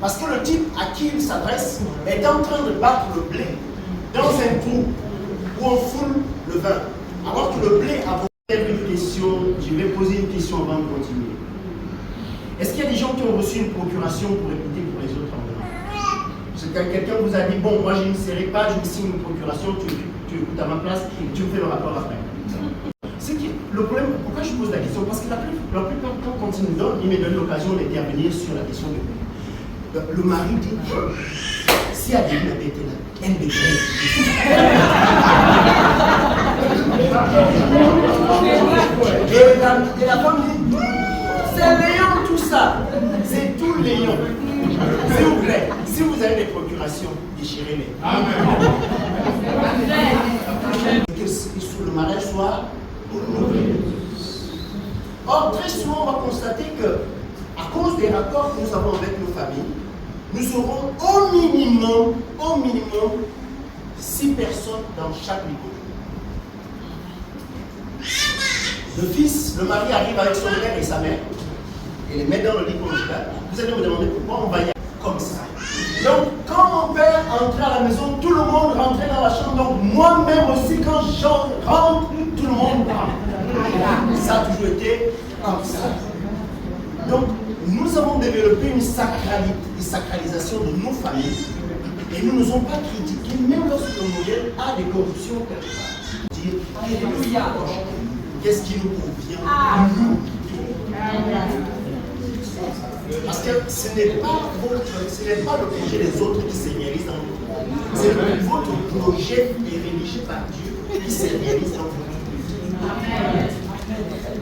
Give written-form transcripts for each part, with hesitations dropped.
Parce que le type à qui il s'adresse est en train de battre le blé dans un trou où on foule le vin. Alors que le blé a une question, je vais poser une question avant de continuer. Est-ce qu'il y a des gens qui ont reçu une procuration pour écouter pour les autres en venant? C'est quand quelqu'un vous a dit, bon, moi je ne serai pas, je me signe une procuration, tu écoutes à ma place et tu me fais le rapport après. C'est que le problème, pourquoi je pose la question? Parce que la plupart du temps, quand il me donne l'occasion d'intervenir sur la question de le mari dit, si Adélie avait été là, elle m'aiderait. Et la femme dit, c'est Léon tout ça, c'est tout Léon. S'il vous plaît, si vous avez des procurations, déchirez-les. Amen. Que le mariage soit honoré. Or, très souvent, on va constater que, à cause des rapports que nous avons avec nos familles, nous aurons au minimum 6 personnes dans chaque niveau. Le fils, le mari arrive avec son père et sa mère, et les met dans le lit conjugal. Vous allez me demander pourquoi on va y aller comme ça. Donc, quand mon père entrait à la maison, tout le monde rentrait dans la chambre. Donc, moi-même aussi, quand je rentre, tout le monde rentre. Ça a toujours été comme ça. Donc, nous avons développé une sacralisation de nos familles et nous ne sommes pas critiqués, même lorsque le modèle a des corruptions quelque part. Dire, qu'est-ce qui nous convient, nous. Parce que ce n'est pas le projet des autres qui se réalise dans notre monde. C'est votre projet érigé par Dieu qui se réalise dans votre monde.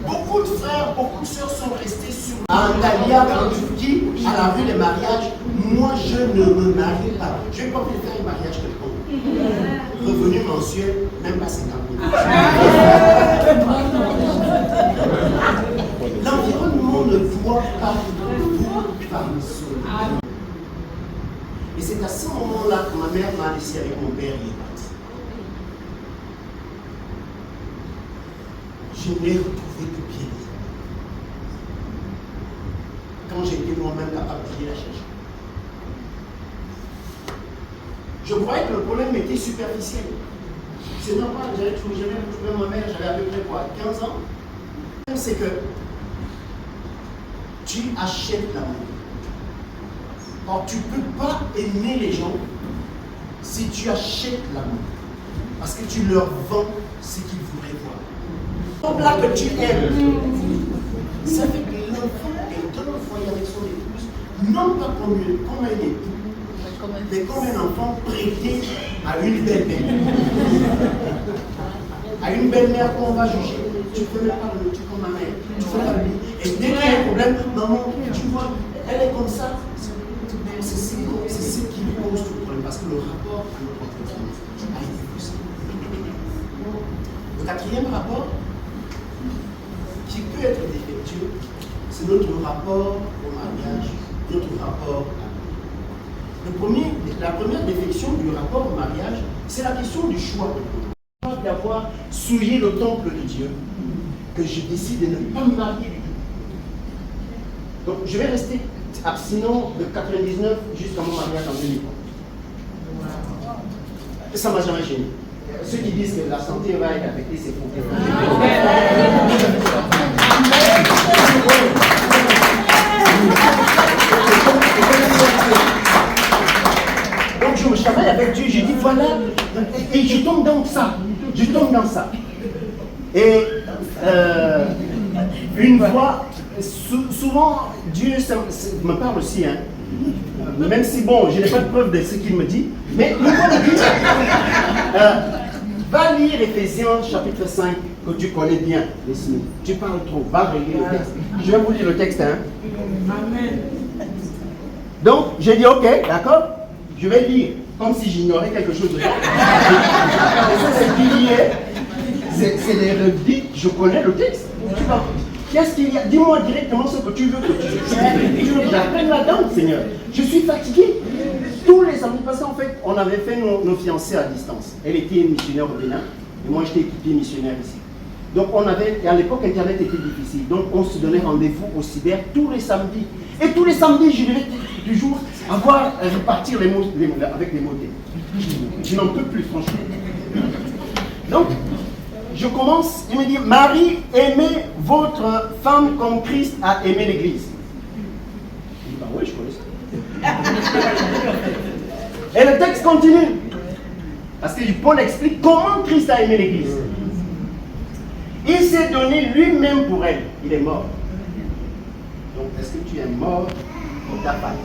Beaucoup de frères, beaucoup de sœurs sont restés sur Antalya, en Turquie, à la rue des mariages. Moi, je ne me marie pas. Je n'ai pas envie de faire un mariage quelconque. Revenu mensuel, même pas 50 000. L'environnement ne doit pas vous farcir. Et c'est à ce moment-là que ma mère m'a laissé avec mon père et est parti. Je n'ai retrouvé que pied. Quand j'étais moi-même capable d'aller la chercher. Je croyais que le problème était superficiel. C'est normal, j'avais trouvé ma mère, j'avais à peu près quoi, 15 ans. C'est que tu achètes l'amour. Or, tu ne peux pas aimer les gens si tu achètes l'amour. Parce que tu leur vends ce qu'ils voudraient voir. Donc là que tu aimes, ça fait que l'enfant est dans le foyer avec son épouse, non pas comme un époux, mais comme un enfant prêté à une belle-mère. À une belle-mère qu'on va juger. Tu peux la parler, tu comme ma mère, tu fais la vie. Et dès qu'il y a un problème, maman, tu vois, elle est comme ça. C'est ce qui pose tout le problème, parce que le rapport à notre entreprise a été poussé. Le quatrième rapport, qui peut être défectueux, c'est notre rapport au mariage, notre rapport à la première défection du rapport au mariage, c'est la question du choix. D'avoir souillé le temple de Dieu, que je décide de ne pas me marier du tout. Donc je vais rester abstinent de 99 jusqu'à mon mariage en 2003. Ça ne m'a jamais gêné. Ceux qui disent que la santé va être affectée, c'est faux. Donc je me travaille avec Dieu, je dis voilà, et je tombe dans ça. Je tombe dans ça. Et une fois, souvent, Dieu me parle aussi, hein. Même si, bon, je n'ai pas de preuve de ce qu'il me dit, mais une fois il dit, va lire Ephésiens chapitre 5, que tu connais bien, les Smith. Tu parles trop, va relire le texte. Je vais vous lire le texte, hein. Amen. Donc, j'ai dit, ok, d'accord, je vais lire, comme si j'ignorais quelque chose de ça. C'est les redits, je connais le texte. Qu'est-ce qu'il y a? Dis-moi directement ce que tu veux que tu veux que j'apprenne là-dedans, Seigneur. Je suis fatigué. Tous les amis, parce qu'en fait, on avait fait nos fiancés à distance. Elle était missionnaire au Bénin, et moi j'étais équipier missionnaire ici. Donc à l'époque, Internet était difficile. Donc on se donnait rendez-vous au cyber tous les samedis. Et tous les samedis, je devais toujours repartir les mots avec les motets. Je n'en peux plus, franchement. Donc, je commence, il me dit, Marie, aimez votre femme comme Christ a aimé l'Église. Je dis, bah oui, je connais ça. Et le texte continue. Parce que Paul explique comment Christ a aimé l'Église. Il s'est donné lui-même pour elle. Il est mort. Donc, est-ce que tu es mort pour ta femme?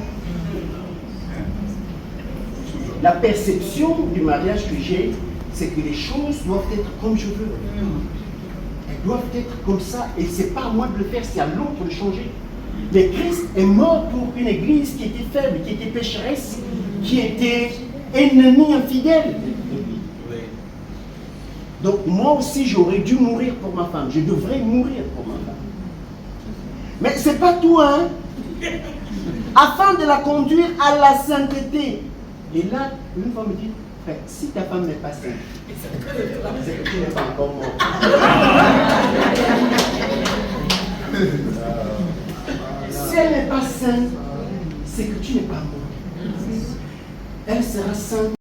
La perception du mariage que j'ai, c'est que les choses doivent être comme je veux. Elles doivent être comme ça. Et ce n'est pas à moi de le faire, c'est à l'autre de changer. Mais Christ est mort pour une église qui était faible, qui était pécheresse, qui était ennemie infidèle. Donc moi aussi j'aurais dû mourir pour ma femme. Je devrais mourir pour ma femme. Mais ce n'est pas tout, hein. Afin de la conduire à la sainteté. Et là, une fois me dit, frère, si ta femme n'est pas sainte, c'est que tu n'es pas encore mort. Si elle n'est pas sainte, c'est que tu n'es pas mort. Elle sera sainte.